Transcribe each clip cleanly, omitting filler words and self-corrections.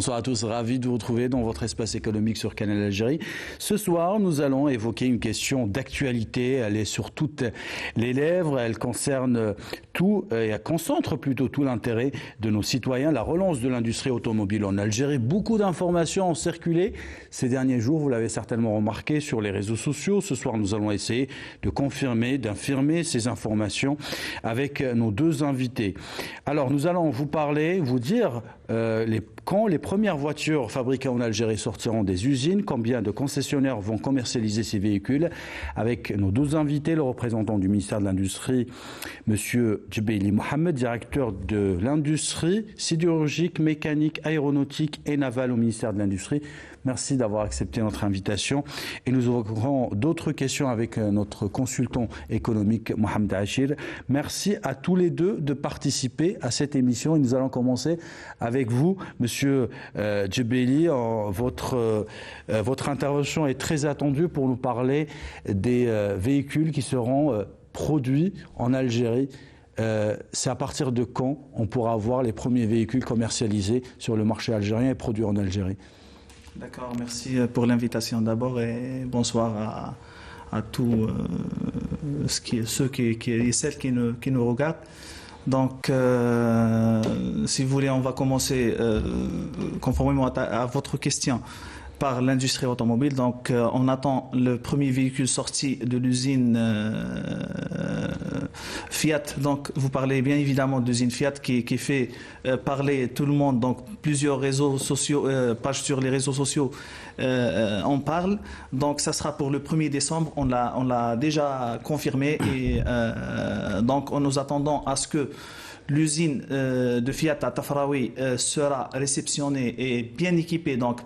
Bonsoir à tous, ravi de vous retrouver dans votre espace économique sur Canal Algérie. Ce soir, nous allons évoquer une question d'actualité. Elle est sur toutes les lèvres, elle concerne tout et elle concentre plutôt tout l'intérêt de nos citoyens. La relance de l'industrie automobile en Algérie. Beaucoup d'informations ont circulé ces derniers jours, vous l'avez certainement remarqué sur les réseaux sociaux. Ce soir, nous allons essayer de confirmer, d'infirmer ces informations avec nos deux invités. Alors, nous allons vous parler, vous dire quand les premières voitures fabriquées en Algérie sortiront des usines, combien de concessionnaires vont commercialiser ces véhicules, avec nos deux invités, le représentant du ministère de l'Industrie, Monsieur Djebaili Mohamed, directeur de l'industrie sidérurgique, mécanique, aéronautique et navale au ministère de l'Industrie. Merci d'avoir accepté notre invitation. Et nous aurons d'autres questions avec notre consultant économique, Mohamed Achir. Merci à tous les deux de participer à cette émission. Et nous allons commencer avec vous, Monsieur Djebaili. Votre intervention est très attendue pour nous parler des véhicules qui seront produits en Algérie. C'est à partir de quand on pourra voir les premiers véhicules commercialisés sur le marché algérien et produits en Algérie? D'accord, merci pour l'invitation d'abord et bonsoir à tous ceux et celles qui nous regardent. Donc, si vous voulez, on va commencer conformément à votre question par l'industrie automobile. Donc, on attend le premier véhicule sorti de l'usine Fiat. Donc, vous parlez bien évidemment de l'usine Fiat qui fait parler tout le monde. Donc, plusieurs réseaux sociaux, pages sur les réseaux sociaux en parlent. Donc, ça sera pour le 1er décembre. On l'a déjà confirmé. Et donc, nous attendons à ce que l'usine de Fiat à Tafraoui sera réceptionnée et bien équipée. Donc,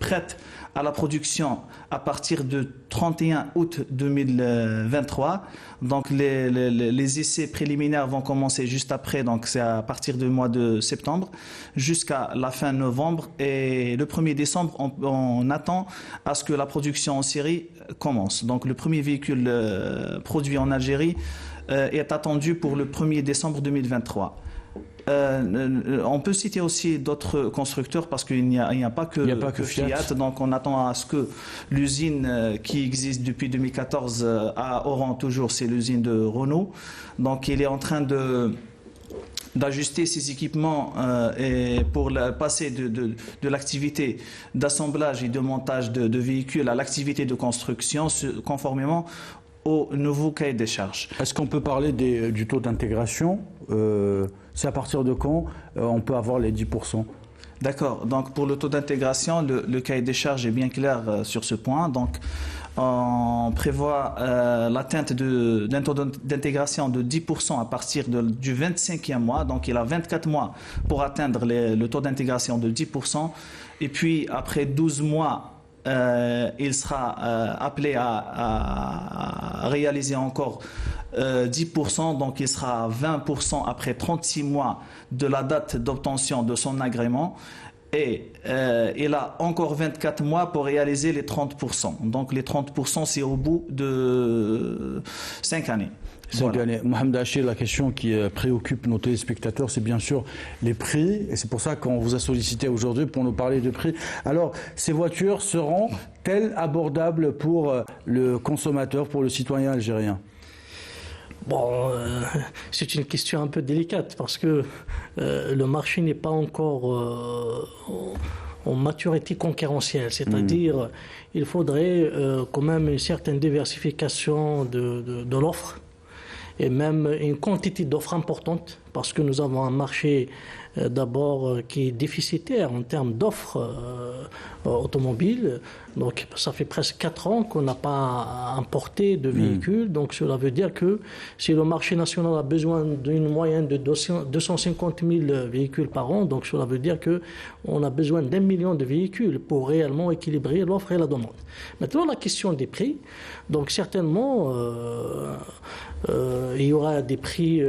prête à la production à partir de 31 août 2023. Donc les essais préliminaires vont commencer juste après, donc c'est à partir du mois de septembre jusqu'à la fin novembre. Et le 1er décembre, on attend à ce que la production en série commence. Donc le premier véhicule produit en Algérie est attendu pour le 1er décembre 2023. On peut citer aussi d'autres constructeurs parce qu'il n'y a pas que Fiat. Donc on attend à ce que l'usine qui existe depuis 2014 à Oran toujours, c'est l'usine de Renault. Donc il est en train d'ajuster ses équipements et pour passer de l'activité d'assemblage et de montage de véhicules à l'activité de construction conformément au nouveau cahier des charges. Est-ce qu'on peut parler du taux d'intégration? C'est à partir de quand on peut avoir les 10%? D'accord. Donc pour le taux d'intégration, le cahier des charges est bien clair sur ce point. Donc on prévoit l'atteinte d'un taux d'intégration de 10% à partir du 25e mois. Donc il a 24 mois pour atteindre le taux d'intégration de 10%. Et puis après 12 mois, il sera appelé à réaliser encore 10%, donc il sera à 20% après 36 mois de la date d'obtention de son agrément. Et il a encore 24 mois pour réaliser les 30%. Donc les 30%, c'est au bout de 5 années. Voilà. Mohamed Achir, la question qui préoccupe nos téléspectateurs, c'est bien sûr les prix. Et c'est pour ça qu'on vous a sollicité aujourd'hui pour nous parler de prix. Alors, ces voitures seront-elles abordables pour le consommateur, pour le citoyen algérien? Bon, c'est une question un peu délicate parce que le marché n'est pas encore en maturité concurrentielle, c'est-à-dire il faudrait quand même une certaine diversification de l'offre et même une quantité d'offres importante parce que nous avons un marché d'abord qui est déficitaire en termes d'offres automobiles. Donc ça fait presque 4 ans qu'on n'a pas importé de véhicules. Donc cela veut dire que si le marché national a besoin d'une moyenne de 250 000 véhicules par an, donc cela veut dire qu'on a besoin d'1 million de véhicules pour réellement équilibrer l'offre et la demande. Maintenant la question des prix, donc certainement il y aura des prix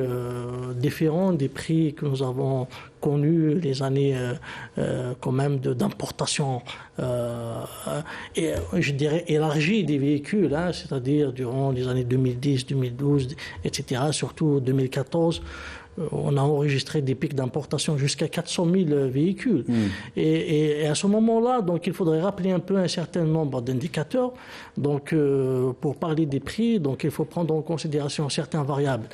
différents des prix que nous avons connus les années quand même d'importation et je dirais élargie des véhicules, hein, c'est-à-dire durant les années 2010, 2012, etc., surtout 2014. on a enregistré des pics d'importation jusqu'à 400 000 véhicules. Et à ce moment-là, donc, il faudrait rappeler un peu un certain nombre d'indicateurs. Donc, pour parler des prix, donc, il faut prendre en considération certaines variables.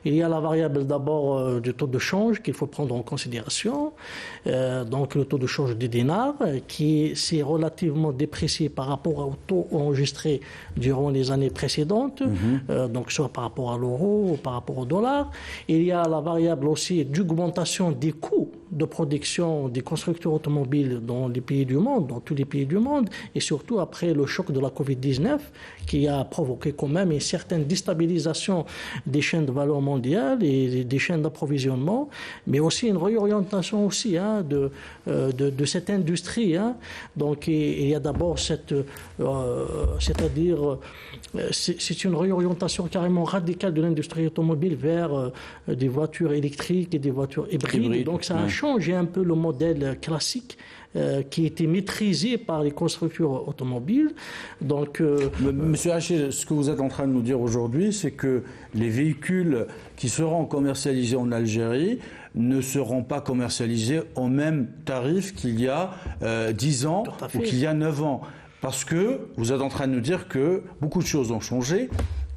Il y a la variable d'abord du taux de change qu'il faut prendre en considération. Donc, le taux de change du dinar, qui s'est relativement déprécié par rapport au taux enregistré durant les années précédentes, donc soit par rapport à l'euro ou par rapport au dollar. Il y a la variable aussi d'augmentation des coûts de production des constructeurs automobiles dans les pays du monde, dans tous les pays du monde, et surtout après le choc de la Covid-19 qui a provoqué quand même une certaine déstabilisation des chaînes de valeur mondiales et des chaînes d'approvisionnement, mais aussi une réorientation aussi de cette industrie. Donc il y a d'abord c'est-à-dire c'est une réorientation carrément radicale de l'industrie automobile vers des voitures électriques et des voitures hybrides. Donc ça a changé un peu le modèle classique qui était maîtrisé par les constructeurs automobiles. Donc, Monsieur Haché, ce que vous êtes en train de nous dire aujourd'hui, c'est que les véhicules qui seront commercialisés en Algérie ne seront pas commercialisés au même tarif qu'il y a 10 ans ou qu'il y a 9 ans. Parce que vous êtes en train de nous dire que beaucoup de choses ont changé,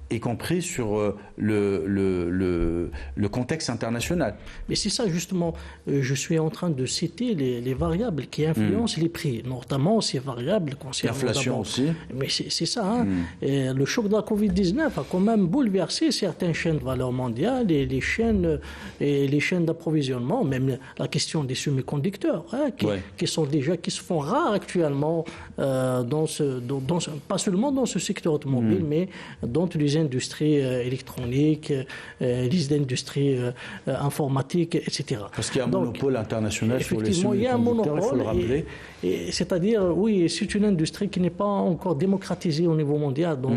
y compris sur le contexte international. Mais c'est ça justement, je suis en train de citer les variables qui influencent les prix, notamment ces variables concernant l'inflation aussi. Mais c'est ça, Et le choc de la Covid-19 a quand même bouleversé certaines chaînes de valeur mondiale et les chaînes d'approvisionnement, même la question des semi-conducteurs, qui se font rares actuellement pas seulement dans ce secteur automobile, mais dans tous les industries électroniques, les industries informatiques, etc. Parce qu'il y a un monopole international sur les semi-conducteurs, il y a un monopole, il faut le rappeler. C'est-à-dire, oui, c'est une industrie qui n'est pas encore démocratisée au niveau mondial. Donc,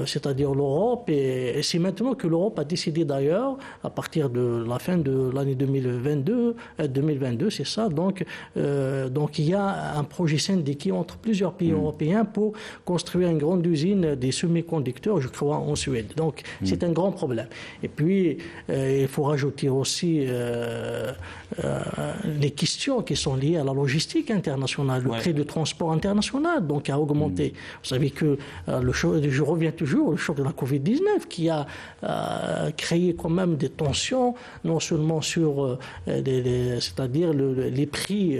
c'est-à-dire l'Europe, et c'est maintenant que l'Europe a décidé d'ailleurs, à partir de la fin de l'année 2022, c'est ça, donc il y a un projet syndiqué entre plusieurs pays européens pour construire une grande usine des semi-conducteurs, je crois, en Suède. Donc, c'est un grand problème. Et puis, il faut rajouter aussi les questions qui sont liées à la logistique internationale. Le prix du transport international donc, a augmenté. Vous savez que je reviens toujours au choc de la Covid-19 qui a créé quand même des tensions, non seulement sur c'est-à-dire les prix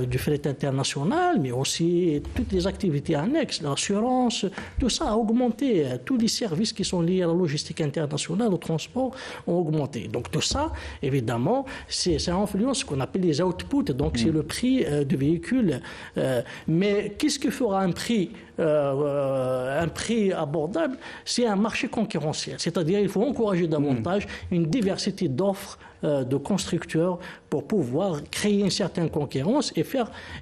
du fret international, mais aussi toutes les activités annexes, l'assurance, tout ça a augmenté. Tous les services qui sont liés à la logistique internationale, au transport, ont augmenté. Donc tout ça, évidemment, ça influence ce qu'on appelle les outputs, donc c'est le prix du véhicule. Mais qu'est-ce que fera un prix abordable? C'est un marché concurrentiel, c'est-à-dire il faut encourager davantage une diversité d'offres de constructeurs pour pouvoir créer une certaine concurrence et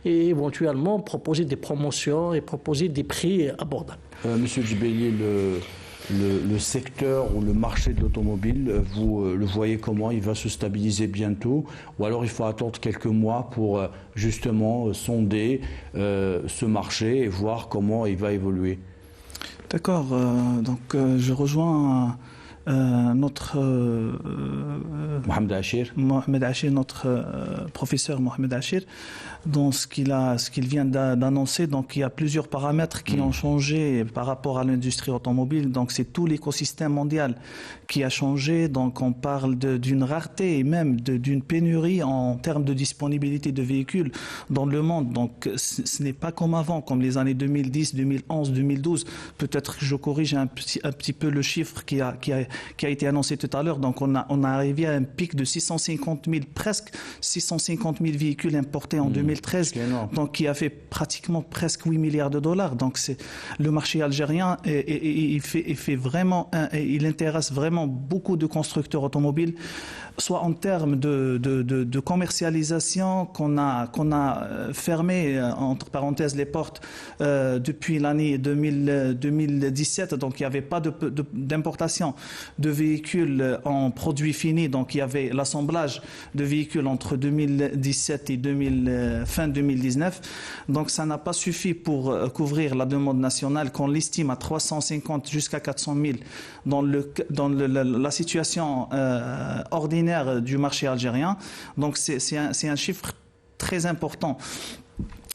éventuellement proposer des promotions et proposer des prix abordables. Monsieur Djibeili, le secteur ou le marché de l'automobile, vous le voyez comment? Il va se stabiliser bientôt ou alors il faut attendre quelques mois pour justement sonder ce marché et voir comment il va évoluer? D'accord, donc je rejoins notre Mohamed Achir, notre professeur Mohamed Achir, dans ce qu'il vient d'annoncer. Donc il y a plusieurs paramètres qui ont changé par rapport à l'industrie automobile. Donc c'est tout l'écosystème mondial qui a changé. Donc on parle d'une rareté et même d'une pénurie en termes de disponibilité de véhicules dans le monde. Donc ce n'est pas comme avant, comme les années 2010, 2011, 2012. Peut-être que je corrige un petit peu le chiffre qui a été annoncé tout à l'heure. Donc on a arrivé à un pic de presque 650 000 véhicules importés en 2013, donc qui a fait pratiquement presque 8 milliards de dollars. Donc le marché algérien il fait vraiment, il intéresse vraiment beaucoup de constructeurs automobiles, soit en termes de commercialisation qu'on a fermé entre parenthèses les portes depuis l'année 2017. Donc il n'y avait pas d'importation de véhicules en produits finis. Donc il y avait l'assemblage de véhicules entre 2017 et fin 2019. Donc ça n'a pas suffi pour couvrir la demande nationale qu'on l'estime à 350 jusqu'à 400 000 dans la situation ordinaire du marché algérien. Donc c'est un chiffre très important.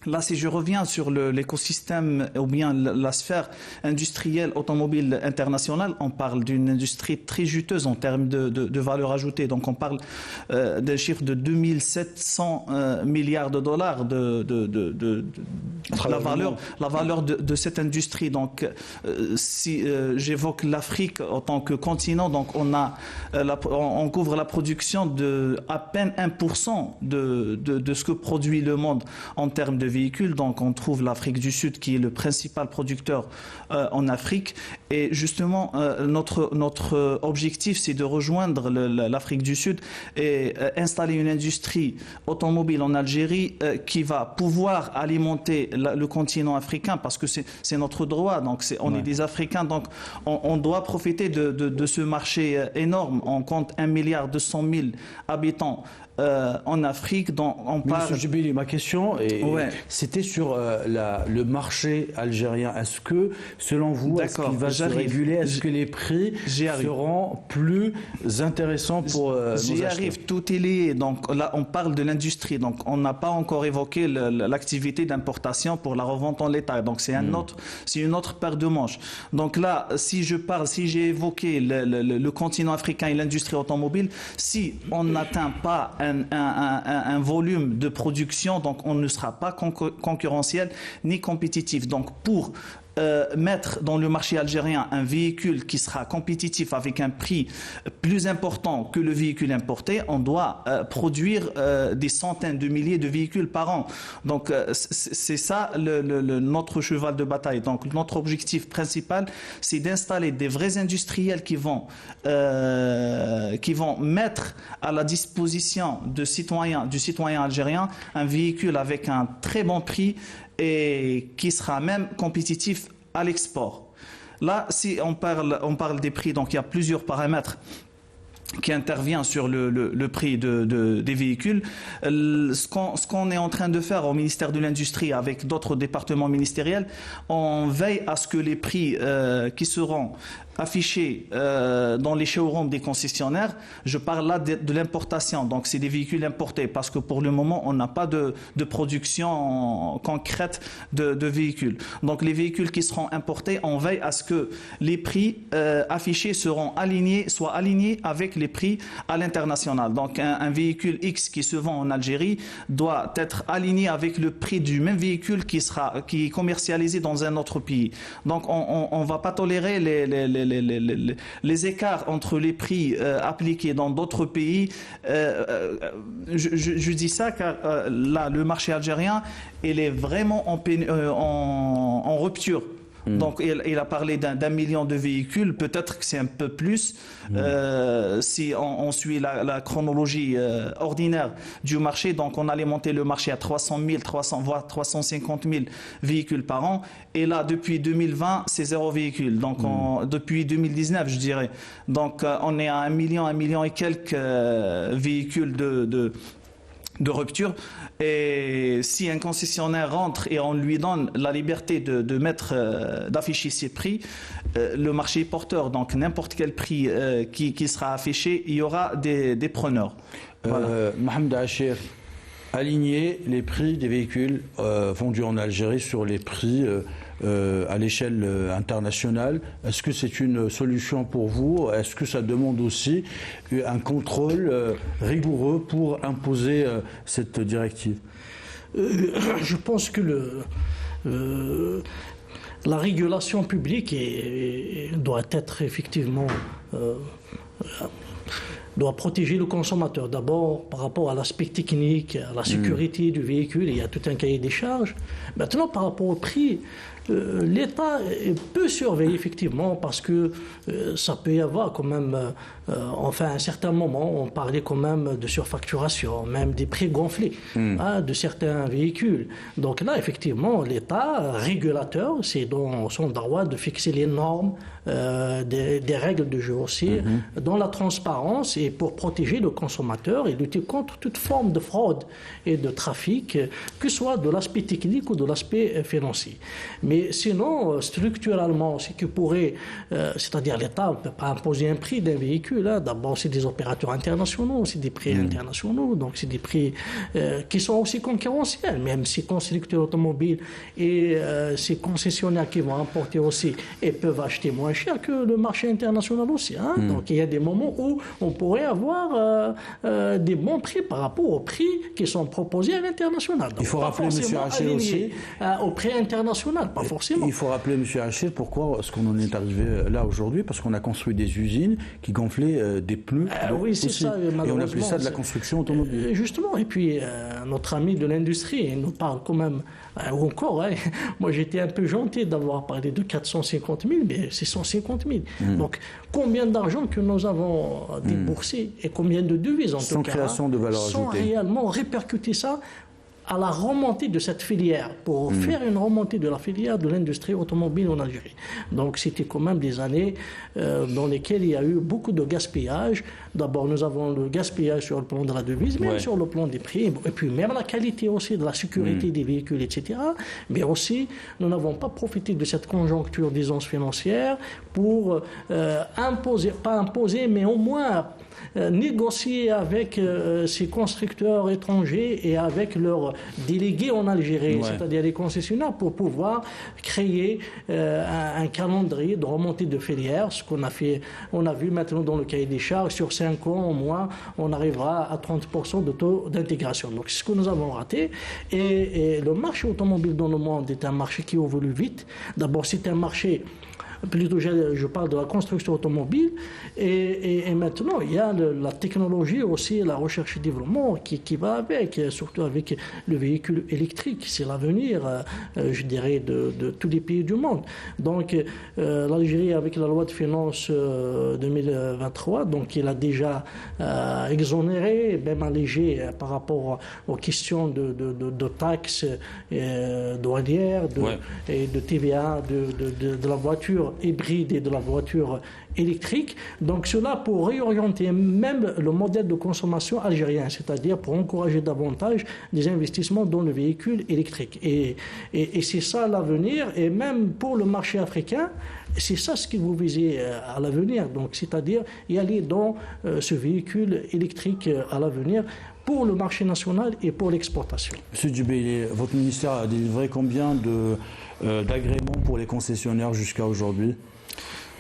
Là, si je reviens sur l'écosystème ou bien la sphère industrielle automobile internationale, on parle d'une industrie très juteuse en termes de valeur ajoutée. Donc, on parle d'un chiffre de 2700 milliards de dollars la valeur de cette industrie. Donc, si j'évoque l'Afrique en tant que continent, donc on couvre la production de à peine 1% de ce que produit le monde en termes de véhicules. Donc on trouve l'Afrique du Sud qui est le principal producteur en Afrique. Et justement, notre objectif, c'est de rejoindre l'Afrique du Sud et installer une industrie automobile en Algérie qui va pouvoir alimenter le continent africain, parce que c'est notre droit. Donc on est des Africains, donc on doit profiter de ce marché énorme. On compte 1,2 milliard habitants en Afrique, dont on parle... Monsieur Djebeli, ma question, c'était sur le marché algérien. Est-ce que, selon vous, est-ce qu'il va se réguler? Est-ce que les prix seront plus intéressants pour nos acheteurs? J'y arrive, tout est lié. Donc là, on parle de l'industrie. Donc on n'a pas encore évoqué l'activité d'importation pour la revente en l'état. Donc c'est une autre paire de manches. Donc là, si j'ai évoqué le continent africain et l'industrie automobile, si on n'atteint pas un volume de production, donc on ne sera pas concurrentiel ni compétitif. Donc pour mettre dans le marché algérien un véhicule qui sera compétitif avec un prix plus important que le véhicule importé, on doit produire des centaines de milliers de véhicules par an. Donc c'est ça notre cheval de bataille. Donc notre objectif principal, c'est d'installer des vrais industriels qui vont mettre à la disposition du citoyen algérien un véhicule avec un très bon prix et qui sera même compétitif à l'export. Là, si on parle des prix, donc il y a plusieurs paramètres qui intervient sur le prix des véhicules. Ce qu'on est en train de faire au ministère de l'Industrie avec d'autres départements ministériels, on veille à ce que les prix qui seront affichés dans les showrooms des concessionnaires, je parle là de l'importation, donc c'est des véhicules importés, parce que pour le moment on n'a pas de production concrète de véhicules. Donc les véhicules qui seront importés, on veille à ce que les prix affichés soient alignés avec les prix à l'international. Donc un véhicule X qui se vend en Algérie doit être aligné avec le prix du même véhicule qui est commercialisé dans un autre pays. Donc on ne va pas tolérer les écarts entre les prix appliqués dans d'autres pays. Je dis ça car là, le marché algérien, il est vraiment en rupture. Donc il a parlé d'1 million de véhicules, peut-être que c'est un peu plus si on suit la chronologie ordinaire du marché. Donc on allait monter le marché à 300 000, voire 350 000 véhicules par an. Et là, depuis 2020, c'est 0 véhicule. Donc depuis 2019, je dirais. Donc on est à 1 million et quelques véhicules de rupture. Et si un concessionnaire rentre et on lui donne la liberté d'afficher ses prix, le marché est porteur. Donc n'importe quel prix qui sera affiché, il y aura des preneurs. Voilà. Mohamed Achir, aligner les prix des véhicules vendus en Algérie sur les prix à l'échelle internationale, est-ce que c'est une solution pour vous? Est-ce que ça demande aussi un contrôle rigoureux pour imposer cette directive? Je pense que la régulation publique doit être effectivement doit protéger le consommateur. D'abord, par rapport à l'aspect technique, à la sécurité du véhicule, il y a tout un cahier des charges. Maintenant, par rapport au prix, l'État peut surveiller effectivement parce que ça peut y avoir quand même, enfin à un certain moment, on parlait quand même de surfacturation, même des prix gonflés de certains véhicules. Donc là, effectivement, l'État régulateur, c'est dans son droit de fixer les normes, des règles de jeu aussi, dans la transparence et pour protéger le consommateur et lutter contre toute forme de fraude et de trafic, que ce soit de l'aspect technique ou de l'aspect financier. Mais sinon, structurellement, ce qui pourrait, c'est-à-dire l'État ne peut pas imposer un prix d'un véhicule. Hein. D'abord, c'est des opérateurs internationaux, c'est des prix internationaux, donc c'est des prix qui sont aussi concurrentiels, même si constructeurs automobiles et ces concessionnaires qui vont importer aussi et peuvent acheter moins cher que le marché international aussi. Hein. Donc il y a des moments où on pourrait avoir des bons prix par rapport aux prix qui sont proposés à l'international. Il faut rappeler, M. Hachir, aussi au prix international, pas forcément. Il faut rappeler, M. Hachir, pourquoi est-ce qu'on en est arrivé là aujourd'hui? Parce qu'on a construit des usines qui gonflaient des pneus. Oui, c'est ça. Et on appelle ça de la construction automobile. Justement. Et puis, notre ami de l'industrie, il nous parle quand même encore. Hein. Moi, j'étais un peu gentil d'avoir parlé de 450 000, mais c'est 150 000. Donc, combien d'argent que nous avons déboursé et combien de devises en tout cas. Sans création de valeur ajoutée. Sans réellement répercuter ça à la remontée de cette filière, pour faire une remontée de la filière de l'industrie automobile en Algérie. Donc c'était quand même des années dans lesquelles il y a eu beaucoup de gaspillage. D'abord nous avons le gaspillage sur le plan de la devise, même sur le plan des prix, et puis même la qualité aussi de la sécurité des véhicules, etc. Mais aussi, nous n'avons pas profité de cette conjoncture d'aisance financière pour imposer, pas imposer, mais au moins négocier avec ces constructeurs étrangers et avec leurs délégués en Algérie, c'est-à-dire les concessionnaires, pour pouvoir créer un calendrier de remontée de filière, ce qu'on a fait, on a vu maintenant dans le cahier des charges, sur 5 ans au moins, on arrivera à 30% de taux d'intégration. Donc c'est ce que nous avons raté. Et le marché automobile dans le monde est un marché qui évolue vite. D'abord, c'est un marché, plutôt je parle de la construction automobile, et maintenant il y a la technologie aussi, la recherche et développement qui va avec, surtout avec le véhicule électrique. C'est l'avenir, je dirais, de tous les pays du monde. Donc l'Algérie, avec la loi de finances 2023, donc il a déjà exonéré, même allégé par rapport aux questions de taxes douanières, et de TVA, de la voiture hybride et de la voiture électrique. Donc cela pour réorienter même le modèle de consommation algérien, c'est-à-dire pour encourager davantage des investissements dans le véhicule électrique. Et c'est ça l'avenir, et même pour le marché africain, c'est ça ce que vous visez à l'avenir, donc c'est-à-dire y aller dans ce véhicule électrique à l'avenir pour le marché national et pour l'exportation. Monsieur Djibeili, votre ministère a délivré combien d'agréments pour les concessionnaires jusqu'à aujourd'hui?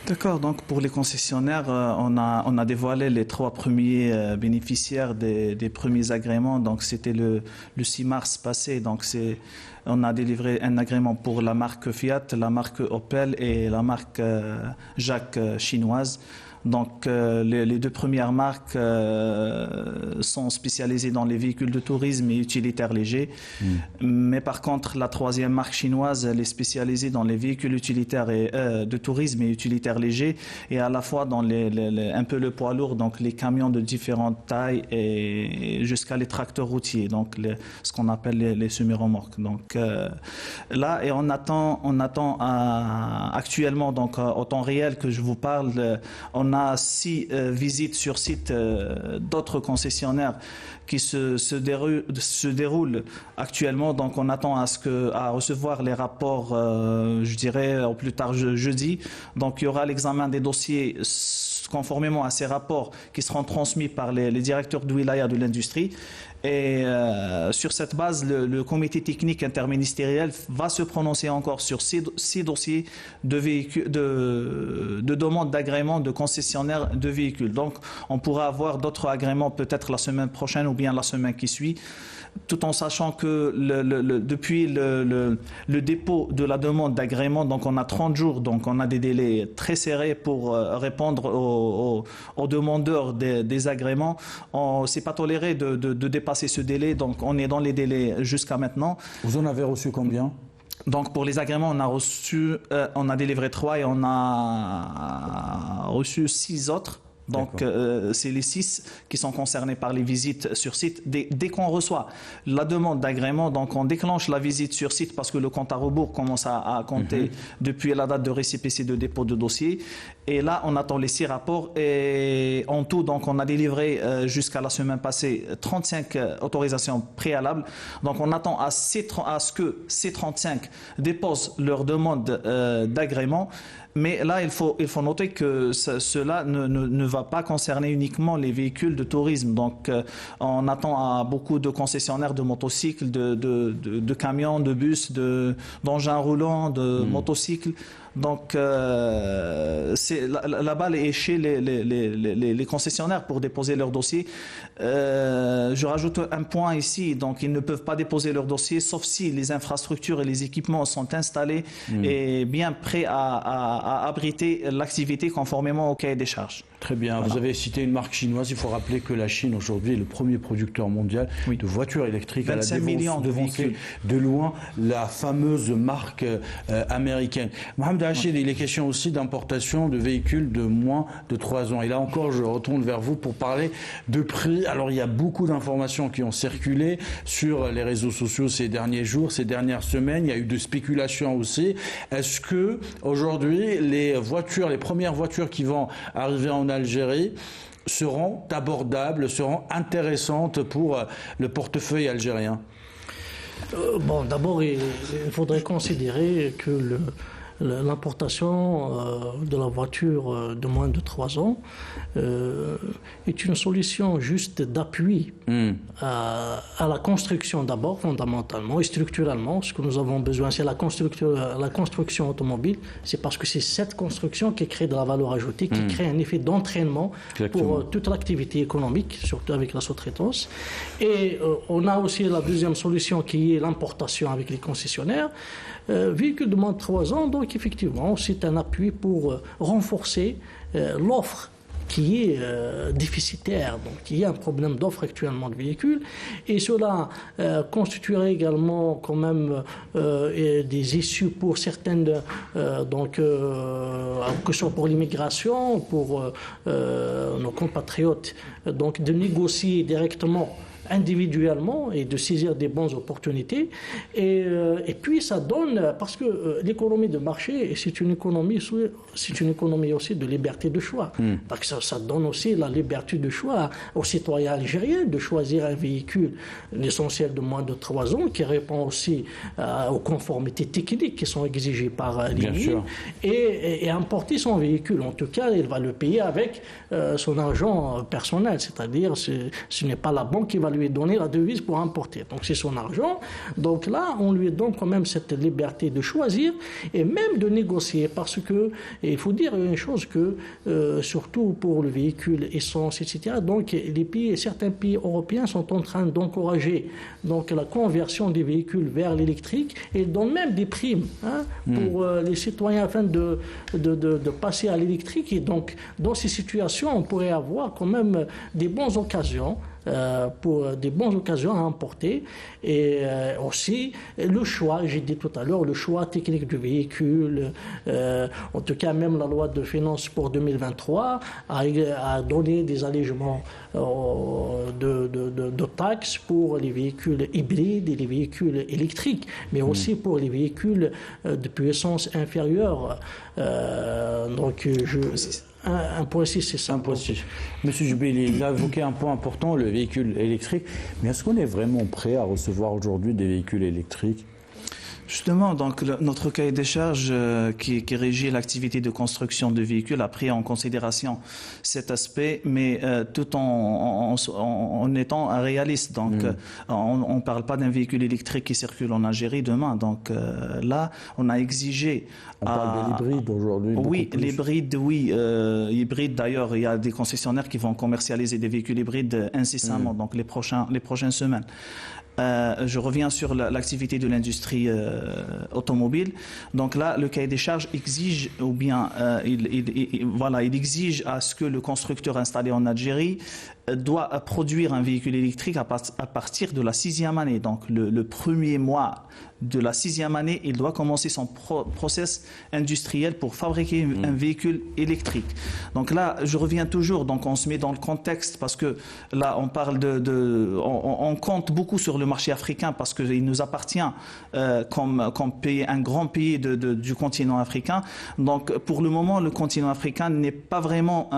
D'accord, donc pour les concessionnaires, on a dévoilé les 3 premiers bénéficiaires des premiers agréments. Donc c'était le 6 mars passé. Donc on a délivré un agrément pour la marque Fiat, la marque Opel et la marque Jacques chinoise. Donc les 2 premières marques sont spécialisées dans les véhicules de tourisme et utilitaires légers. Mais par contre, la 3e marque chinoise, elle est spécialisée dans les véhicules utilitaires de tourisme et utilitaires légers, et à la fois dans un peu le poids lourd, donc les camions de différentes tailles et jusqu'à les tracteurs routiers, donc ce qu'on appelle les semi-remorques. Donc là, et on attend actuellement, donc au temps réel que je vous parle, on a 6 visites sur site d'autres concessionnaires qui se déroulent actuellement. Donc on attend à recevoir les rapports, je dirais au plus tard jeudi. Donc il y aura l'examen des dossiers conformément à ces rapports qui seront transmis par les directeurs de wilaya de l'industrie. Et sur cette base, le comité technique interministériel va se prononcer encore sur 6 dossiers de véhicules, de demande d'agrément de concessionnaires de véhicules. Donc, on pourra avoir d'autres agréments peut-être la semaine prochaine ou bien la semaine qui suit, tout en sachant que depuis le dépôt de la demande d'agrément, donc on a 30 jours, donc on a des délais très serrés pour répondre aux demandeurs des agréments. C'est pas toléré de dépasser ce délai, donc on est dans les délais jusqu'à maintenant. Vous en avez reçu combien ? Donc pour les agréments, on a délivré 3 et on a reçu 6 autres. Donc c'est les 6 qui sont concernés par les visites sur site. Dès qu'on reçoit la demande d'agrément, donc on déclenche la visite sur site parce que le compte à rebours commence à compter depuis la date de récépissé de dépôt de dossier. Et là, on attend les 6 rapports. Et en tout, donc on a délivré jusqu'à la semaine passée 35 autorisations préalables. Donc on attend à ce que ces 35 déposent leur demande d'agrément. Mais là, il faut noter que cela ne va pas concerner uniquement les véhicules de tourisme. Donc, on attend à beaucoup de concessionnaires de motocycles, de camions, de bus, d'engins roulants, de motocycles. Donc, la balle est chez les concessionnaires pour déposer leur dossier. Je rajoute un point ici. Donc, ils ne peuvent pas déposer leur dossier sauf si les infrastructures et les équipements sont installés et bien prêts à abriter l'activité conformément au cahier des charges. Très bien. Voilà. Vous avez cité une marque chinoise. Il faut rappeler que la Chine aujourd'hui est le premier producteur mondial de voitures électriques. 25 millions de véhicules. De loin la fameuse marque américaine. Mohamed Rachid, il est question aussi d'importation de véhicules de moins de 3 ans. Et là encore, je retourne vers vous pour parler de prix. Alors, il y a beaucoup d'informations qui ont circulé sur les réseaux sociaux ces derniers jours, ces dernières semaines. Il y a eu de spéculations aussi. Est-ce que aujourd'hui, les premières voitures qui vont arriver en Algérie seront abordables, seront intéressantes pour le portefeuille algérien? Bon, d'abord, il faudrait considérer que l'importation de la voiture de moins de 3 ans est une solution juste d'appui à la construction d'abord, fondamentalement et structurellement. Ce que nous avons besoin, c'est la construction automobile. C'est parce que c'est cette construction qui crée de la valeur ajoutée, qui crée un effet d'entraînement pour toute l'activité économique, surtout avec la sous-traitance. Et on a aussi la deuxième solution qui est l'importation avec les concessionnaires. Véhicules de moins de 3 ans, donc effectivement, c'est un appui pour renforcer l'offre qui est déficitaire. Donc il y a un problème d'offre actuellement de véhicules et cela constituerait également quand même des issues pour certaines, que ce soit pour l'immigration, pour nos compatriotes, donc de négocier directement individuellement et de saisir des bonnes opportunités et puis ça donne parce que l'économie de marché c'est une économie aussi de liberté de choix parce que ça donne aussi la liberté de choix aux citoyens algériens de choisir un véhicule l'essentiel de moins de 3 ans qui répond aussi aux conformités techniques qui sont exigées par l'INI et importer son véhicule. En tout cas, il va le payer avec son argent personnel, c'est-à-dire ce n'est pas la banque qui va lui donner la devise pour importer. Donc c'est son argent. Donc là, on lui donne quand même cette liberté de choisir et même de négocier parce que, il faut dire une chose que, surtout pour le véhicule essence, etc., donc certains pays européens sont en train d'encourager donc la conversion des véhicules vers l'électrique et donnent même des primes pour les citoyens afin de passer à l'électrique. Et donc, dans ces situations, on pourrait avoir quand même des bonnes occasions pour des bonnes occasions à importer et aussi le choix, j'ai dit tout à l'heure, le choix technique du véhicule, en tout cas même la loi de finances pour 2023 a donné des allégements de taxes pour les véhicules hybrides et les véhicules électriques, mais aussi pour les véhicules de puissance inférieure. Un point 6, c'est ça. Monsieur Jubilé, il a évoqué un point important, le véhicule électrique. Mais est-ce qu'on est vraiment prêt à recevoir aujourd'hui des véhicules électriques ? Justement, donc notre cahier des charges qui régit l'activité de construction de véhicules a pris en considération cet aspect, mais tout en étant un réaliste. Donc, on ne parle pas d'un véhicule électrique qui circule en Algérie demain. Donc là, on a exigé. On parle de l'hybride aujourd'hui. Oui, l'hybride, oui. Hybride, d'ailleurs, il y a des concessionnaires qui vont commercialiser des véhicules hybrides incessamment, donc les prochaines semaines. Je reviens sur l'activité de l'industrie automobile. Donc là, le cahier des charges exige, il exige à ce que le constructeur installé en Algérie doit produire un véhicule électrique à partir de la 6e année. Donc le premier mois de la 6e année, il doit commencer son process industriel pour fabriquer un véhicule électrique. Donc là, je reviens toujours, donc on se met dans le contexte parce que là, on parle on compte beaucoup sur le marché africain parce qu'il nous appartient comme pays, un grand pays du continent africain. Donc pour le moment, le continent africain n'est pas vraiment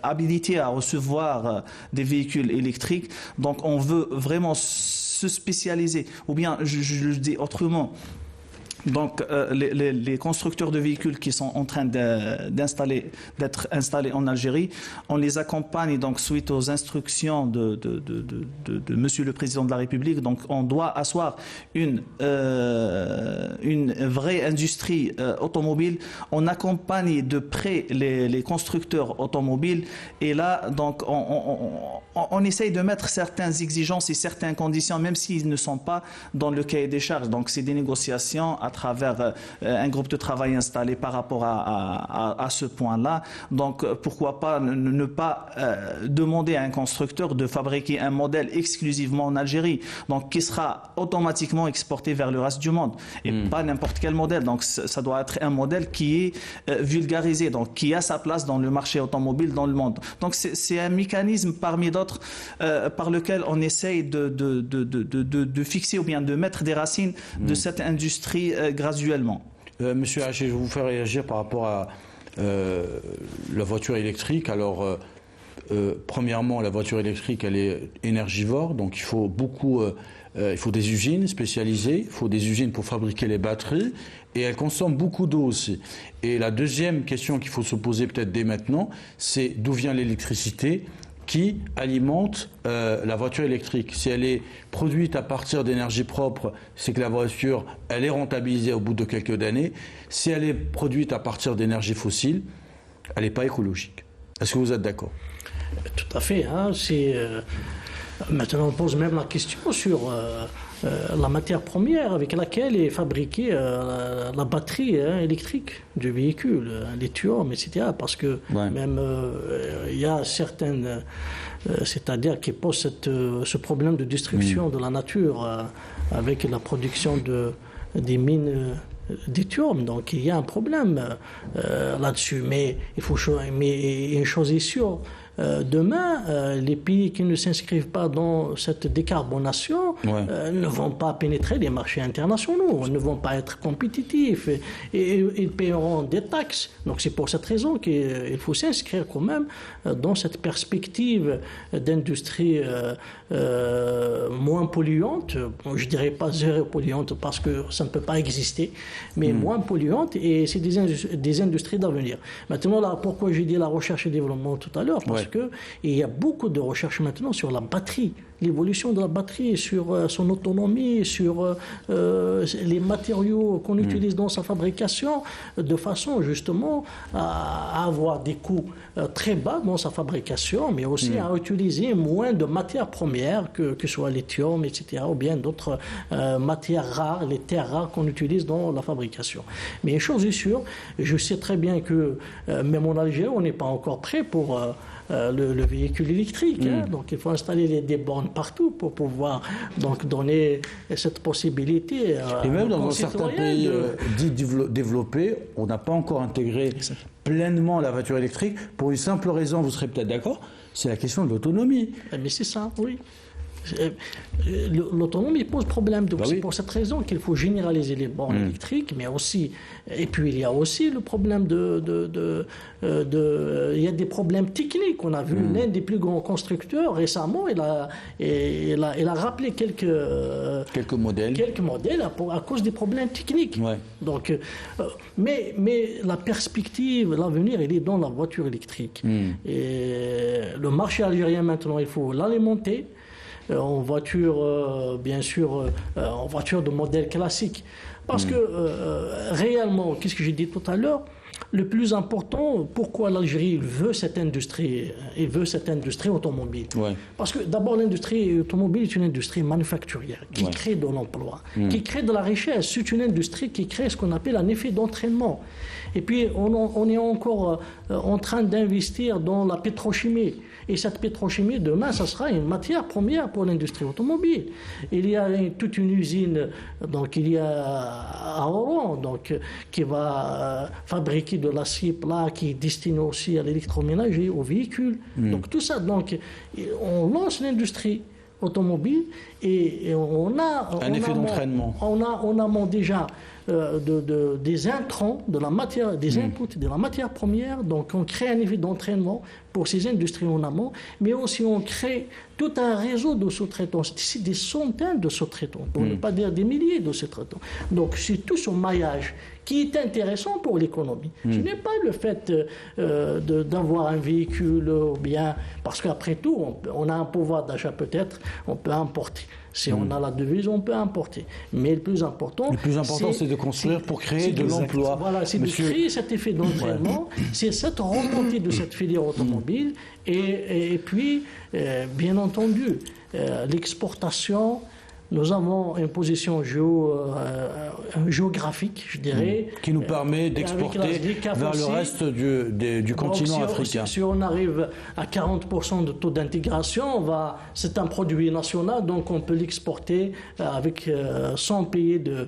habilité à recevoir des véhicules électriques. Donc on veut vraiment se spécialiser, ou bien je le dis autrement. Donc, les constructeurs de véhicules qui sont en train d'être installés en Algérie, on les accompagne donc suite aux instructions de Monsieur le Président de la République. Donc, on doit asseoir une vraie industrie automobile. On accompagne de près les constructeurs automobiles. Et là, donc, on essaye de mettre certaines exigences et certaines conditions, même s'ils ne sont pas dans le cahier des charges. Donc, c'est des négociations à travers un groupe de travail installé par rapport à ce point-là. Donc, pourquoi pas ne pas demander à un constructeur de fabriquer un modèle exclusivement en Algérie, donc qui sera automatiquement exporté vers le reste du monde, et pas n'importe quel modèle. Donc, ça doit être un modèle qui est vulgarisé, donc qui a sa place dans le marché automobile dans le monde. Donc, c'est un mécanisme parmi d'autres par lequel on essaye de fixer ou bien de mettre des racines de cette industrie graduellement. Monsieur Haché, je vais vous faire réagir par rapport à la voiture électrique. Alors, premièrement, la voiture électrique, elle est énergivore, donc il faut il faut des usines spécialisées, il faut des usines pour fabriquer les batteries, et elle consomme beaucoup d'eau aussi. Et la deuxième question qu'il faut se poser peut-être dès maintenant, c'est d'où vient l'électricité qui alimente la voiture électrique. Si elle est produite à partir d'énergie propre, c'est que la voiture, elle est rentabilisée au bout de quelques années. Si elle est produite à partir d'énergie fossile, elle n'est pas écologique. Est-ce que vous êtes d'accord? Tout à fait. Hein, maintenant, on pose même la question sur la matière première avec laquelle est fabriquée la batterie électrique du véhicule, lithium, etc. Parce que même il y a certaines, c'est-à-dire qui posent ce problème de destruction de la nature avec la production des mines lithium. Donc il y a un problème là-dessus. Mais une chose est sûre. Demain, les pays qui ne s'inscrivent pas dans cette décarbonation ne vont pas pénétrer les marchés internationaux, ne vont pas être compétitifs et ils paieront des taxes. Donc c'est pour cette raison qu'il faut s'inscrire quand même dans cette perspective d'industrie moins polluante. Je ne dirais pas zéro polluante parce que ça ne peut pas exister, mais moins polluante, et c'est des industries d'avenir. Maintenant, là, pourquoi j'ai dit la recherche et développement tout à l'heure? Parce qu'il y a beaucoup de recherches maintenant sur la batterie, l'évolution de la batterie, sur son autonomie, sur les matériaux qu'on utilise dans sa fabrication, de façon justement à avoir des coûts très bas dans sa fabrication, mais aussi à utiliser moins de matières premières, que ce soit lithium, etc., ou bien d'autres matières rares, les terres rares qu'on utilise dans la fabrication. Mais une chose est sûre, je sais très bien que même en Algérie, on n'est pas encore prêt pour le véhicule électrique. Donc il faut installer des bornes partout pour pouvoir donc donner cette possibilité. Et même dans certains pays dits développés, on n'a pas encore intégré pleinement la voiture électrique pour une simple raison, vous serez peut-être d'accord, c'est la question de l'autonomie. Mais c'est ça, oui. L'autonomie pose problème. Donc c'est pour cette raison qu'il faut généraliser les bornes électriques, mais aussi, et puis il y a aussi le problème il y a des problèmes techniques. On a vu l'un des plus grands constructeurs récemment, il a rappelé quelques modèles à cause des problèmes techniques. Donc, mais la perspective, l'avenir, il est dans la voiture électrique. Et le marché algérien maintenant, il faut l'alimenter en voiture, bien sûr, en voiture de modèle classique. Parce que réellement, qu'est-ce que j'ai dit tout à l'heure, Le plus important, pourquoi l'Algérie veut cette industrie et veut cette industrie automobile? Parce que d'abord, l'industrie automobile est une industrie manufacturière qui crée de l'emploi, qui crée de la richesse. C'est une industrie qui crée ce qu'on appelle un effet d'entraînement. Et puis, on est encore en train d'investir dans la pétrochimie. Et cette pétrochimie, demain, ça sera une matière première pour l'industrie automobile. Il y a toute une usine, donc il y a à Oran, donc, qui va fabriquer de l'acier plat qui est destiné aussi à l'électroménager, aux véhicules. Donc tout ça, donc on lance l'industrie automobile et on a un effet d'entraînement. On a déjà des intrants, de la matière, des inputs, de la matière première. Donc on crée un effet d'entraînement pour ces industries en amont, mais aussi on crée tout un réseau de sous-traitants. C'est des centaines de sous-traitants, pour ne pas dire des milliers de sous-traitants. Donc c'est tout ce maillage qui est intéressant pour l'économie. Ce n'est pas le fait d'avoir un véhicule, ou bien, parce qu'après tout, on a un pouvoir d'achat peut-être, on peut importer. Si on a la devise, on peut importer. Mais le plus important, c'est de construire pour créer de l'emploi. Voilà, c'est de créer cet effet d'entraînement, c'est cette remontée de cette filière automobile. Et puis, bien entendu, l'exportation. Nous avons une position géographique, je dirais. Qui nous permet d'exporter vers le reste du continent africain. Si on arrive à 40% de taux d'intégration, c'est un produit national, donc on peut l'exporter sans payer de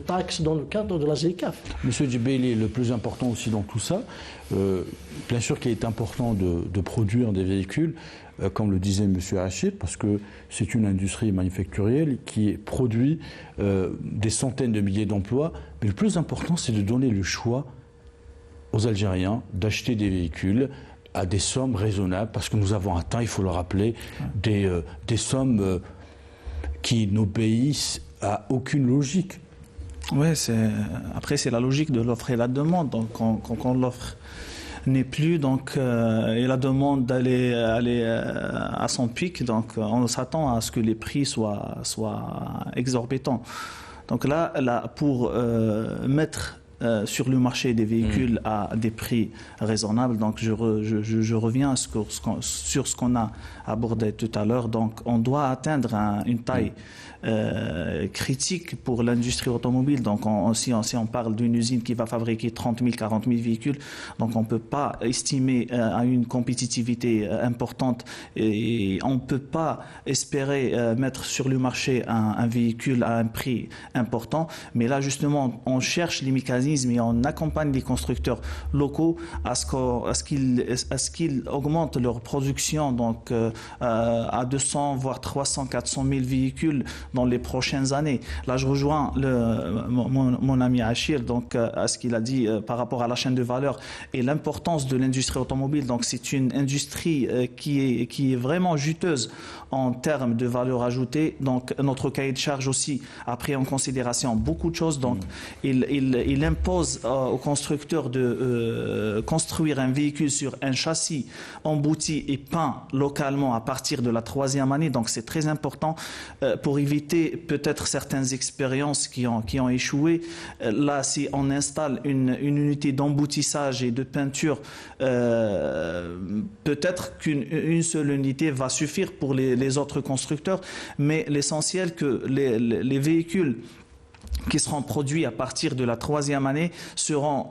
taxes dans le cadre de la ZLECAf. Monsieur Djibaili, le plus important aussi dans tout ça, bien sûr qu'il est important de produire des véhicules, comme le disait M. Rachid, parce que c'est une industrie manufacturière qui produit des centaines de milliers d'emplois. Mais le plus important, c'est de donner le choix aux Algériens d'acheter des véhicules à des sommes raisonnables, parce que nous avons atteint, il faut le rappeler, des sommes qui n'obéissent à aucune logique. Oui, après c'est la logique de l'offre et la demande. Donc quand l'offre n'est plus, donc et la demande d'aller à son pic, donc on s'attend à ce que les prix soient exorbitants. Donc là pour mettre sur le marché des véhicules à des prix raisonnables. Donc je reviens sur ce qu'on a abordé tout à l'heure. Donc on doit atteindre une taille critique pour l'industrie automobile. Donc si on parle d'une usine qui va fabriquer 30 000, 40 000 véhicules, donc on ne peut pas estimer à une compétitivité importante et on ne peut pas espérer mettre sur le marché un véhicule à un prix important. Mais là justement on cherche les mécanismes et on accompagne les constructeurs locaux à ce qu'ils augmentent leur production donc à 200 voire 300, 400 000 véhicules dans les prochaines années. Là, je rejoins mon ami Achir donc à ce qu'il a dit par rapport à la chaîne de valeur et l'importance de l'industrie automobile. Donc, c'est une industrie qui est vraiment juteuse en termes de valeur ajoutée. Donc, notre cahier de charge aussi a pris en considération beaucoup de choses. Donc, il impose aux constructeurs de construire un véhicule sur un châssis embouti et peint localement à partir de la 3e année. Donc, c'est très important pour éviter peut-être certaines expériences qui ont échoué. Là, si on installe une unité d'emboutissage et de peinture, peut-être qu'une seule unité va suffire pour les autres constructeurs, mais l'essentiel que les véhicules qui seront produits à partir de la 3e année seront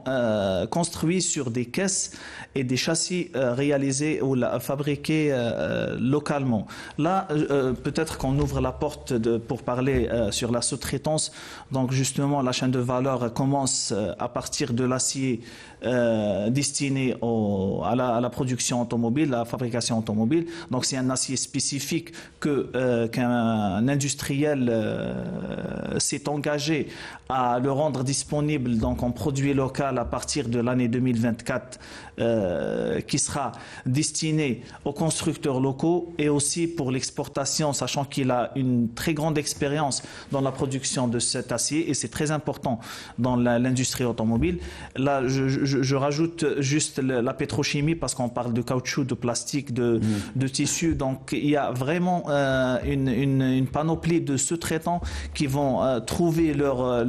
construits sur des caisses et des châssis réalisés ou fabriqués localement. Là, peut-être qu'on ouvre la porte pour parler sur la sous-traitance. Donc justement, la chaîne de valeur commence à partir de l'acier destiné à la production automobile, à la fabrication automobile. Donc c'est un acier spécifique qu'un industriel s'est engagé à le rendre disponible donc en produit local à partir de l'année 2024 qui sera destiné aux constructeurs locaux et aussi pour l'exportation, sachant qu'il a une très grande expérience dans la production de cet acier et c'est très important dans l'industrie automobile. Là, je je rajoute juste la pétrochimie parce qu'on parle de caoutchouc, de plastique, de tissu. Donc il y a vraiment une panoplie de sous-traitants qui vont trouver leur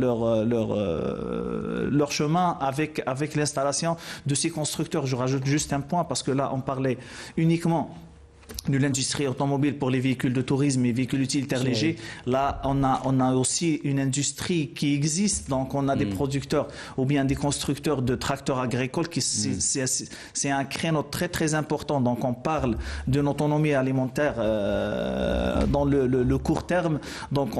chemin avec l'installation de ces constructeurs. Je rajoute juste un point parce que là on parlait uniquement de l'industrie automobile pour les véhicules de tourisme et véhicules utilitaires légers. Là, on a aussi une industrie qui existe. Donc, on a des producteurs ou bien des constructeurs de tracteurs agricoles qui c'est un créneau très très important. Donc, on parle d'une autonomie alimentaire dans le court terme. Donc,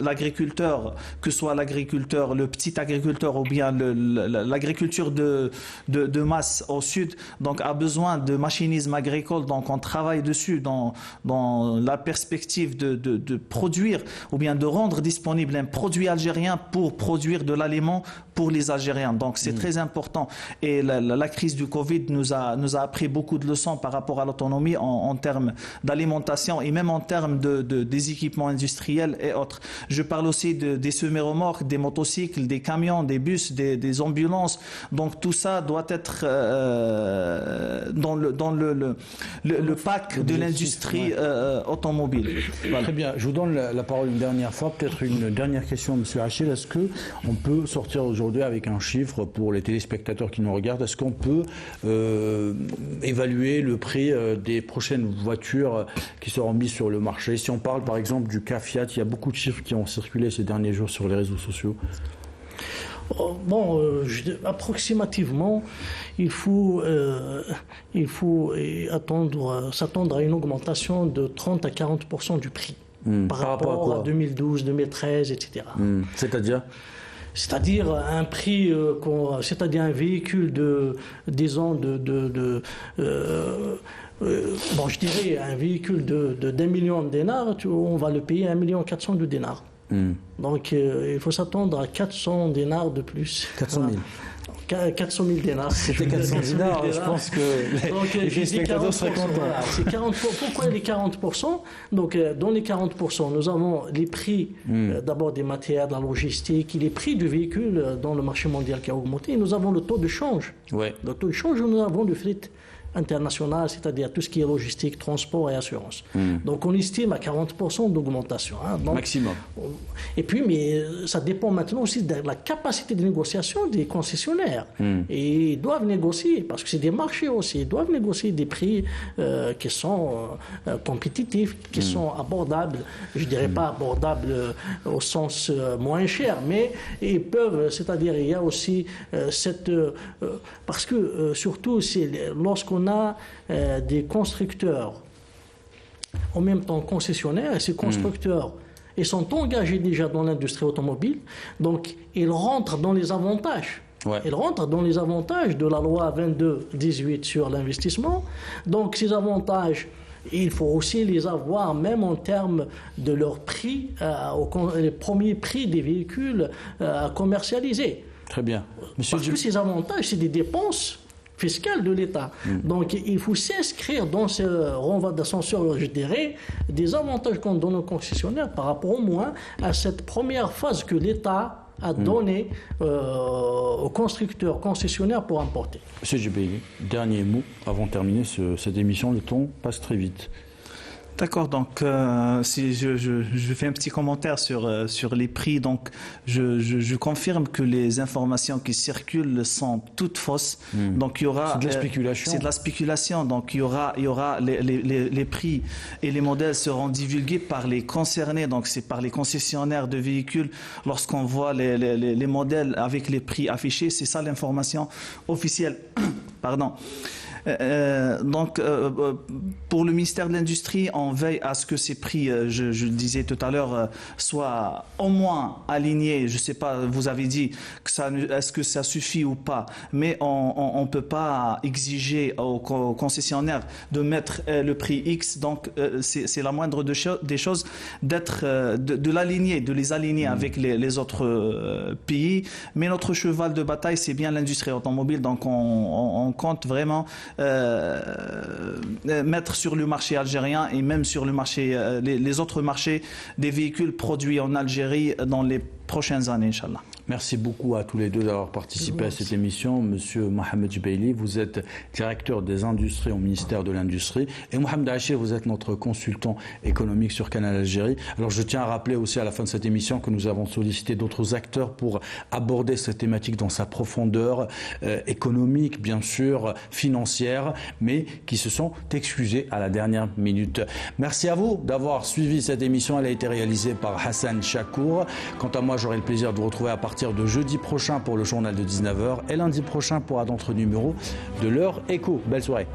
l'agriculteur, que ce soit l'agriculteur, le petit agriculteur ou bien l'agriculture de masse au sud, donc a besoin de machinisme agricole. Donc, on travaille dessus dans la perspective de produire ou bien de rendre disponible un produit algérien pour produire de l'aliment pour les Algériens. Donc c'est très important. Et la crise du Covid nous a appris beaucoup de leçons par rapport à l'autonomie en termes d'alimentation et même en termes des équipements industriels et autres. Je parle aussi des semi-remorques, des motocycles, des camions, des bus, des ambulances. Donc tout ça doit être dans le pack de l'industrie automobile. Voilà. Très bien. Je vous donne la parole une dernière fois. Peut-être une dernière question, M. Achille. Est-ce qu'on peut sortir aujourd'hui avec un chiffre pour les téléspectateurs qui nous regardent? Est-ce qu'on peut évaluer le prix des prochaines voitures qui seront mises sur le marché? Si on parle par exemple du cas Fiat, il y a beaucoup de chiffres qui ont circulé ces derniers jours sur les réseaux sociaux. Bon, approximativement, il faut s'attendre à une augmentation de 30 à 40% du prix par rapport à 2012, 2013, etc. C'est-à-dire un prix, c'est-à-dire un véhicule disons bon, je dirais un véhicule d'1 million de dinars, on va le payer 1,4 million de dinars. Donc il faut s'attendre à 400 dinars de plus. 400 000. 400 000 dinars. C'était 400 dinars, je pense que les téléspectateurs seraient contents. Voilà, c'est 40%. Pourquoi les 40%? Donc, dans les 40%, nous avons les prix d'abord des matières, de la logistique, et les prix du véhicule dans le marché mondial qui a augmenté. Et nous avons le taux de change. Ouais. Le taux de change, nous avons le fret international, c'est-à-dire tout ce qui est logistique, transport et assurance. Donc on estime à 40% d'augmentation. Maximum. Et puis, mais ça dépend maintenant aussi de la capacité de négociation des concessionnaires. Et ils doivent négocier, parce que c'est des marchés aussi, ils doivent négocier des prix qui sont compétitifs, qui sont abordables. Je ne dirais pas abordables au sens moins cher, mais ils peuvent, c'est-à-dire il y a aussi parce que surtout lorsqu'on a des constructeurs en même temps concessionnaires, et ces constructeurs ils sont engagés déjà dans l'industrie automobile, donc ils rentrent dans les avantages. Ouais. Ils rentrent dans les avantages de la loi 22-18 sur l'investissement. Donc ces avantages, il faut aussi les avoir même en termes de leur prix, les premiers prix des véhicules commercialisés. Très bien. Parce que ces avantages, c'est des dépenses fiscale de l'État. Donc il faut s'inscrire dans ce renvoi d'ascenseur, je dirais, des avantages qu'on donne aux concessionnaires par rapport au moins à cette première phase que l'État a donnée aux constructeurs concessionnaires pour importer. Monsieur Djibaili, dernier mot avant de terminer cette émission, le temps passe très vite. D'accord, donc si je fais un petit commentaire sur les prix, donc je confirme que les informations qui circulent sont toutes fausses. Donc il y aura c'est de la spéculation. C'est de la spéculation. Donc il y aura les prix et les modèles seront divulgués par les concernés. Donc c'est par les concessionnaires de véhicules. Lorsqu'on voit les modèles avec les prix affichés, c'est ça l'information officielle. Pardon. Donc, pour le ministère de l'Industrie, on veille à ce que ces prix, je le disais tout à l'heure, soient au moins alignés. Je ne sais pas, vous avez dit est-ce que ça suffit ou pas, mais on ne peut pas exiger aux concessionnaires de mettre le prix X. Donc, c'est la moindre des choses d'être, de l'aligner, de les aligner avec les autres pays. Mais notre cheval de bataille, c'est bien l'industrie automobile. Donc, on compte vraiment mettre sur le marché algérien et même sur le marché, les autres marchés des véhicules produits en Algérie dans les prochaines années, Inch'Allah. Merci beaucoup à tous les deux d'avoir participé à cette émission. Monsieur Mohamed Jbeili, vous êtes directeur des industries au ministère de l'Industrie. Et Mohamed Achir, vous êtes notre consultant économique sur Canal Algérie. Alors je tiens à rappeler aussi à la fin de cette émission que nous avons sollicité d'autres acteurs pour aborder cette thématique dans sa profondeur économique, bien sûr, financière, mais qui se sont excusés à la dernière minute. Merci à vous d'avoir suivi cette émission. Elle a été réalisée par Hassan Chakour. Quant à moi, j'aurai le plaisir de vous retrouver à partir de jeudi prochain pour le journal de 19h et lundi prochain pour un autre numéro de l'heure écho. Belle soirée.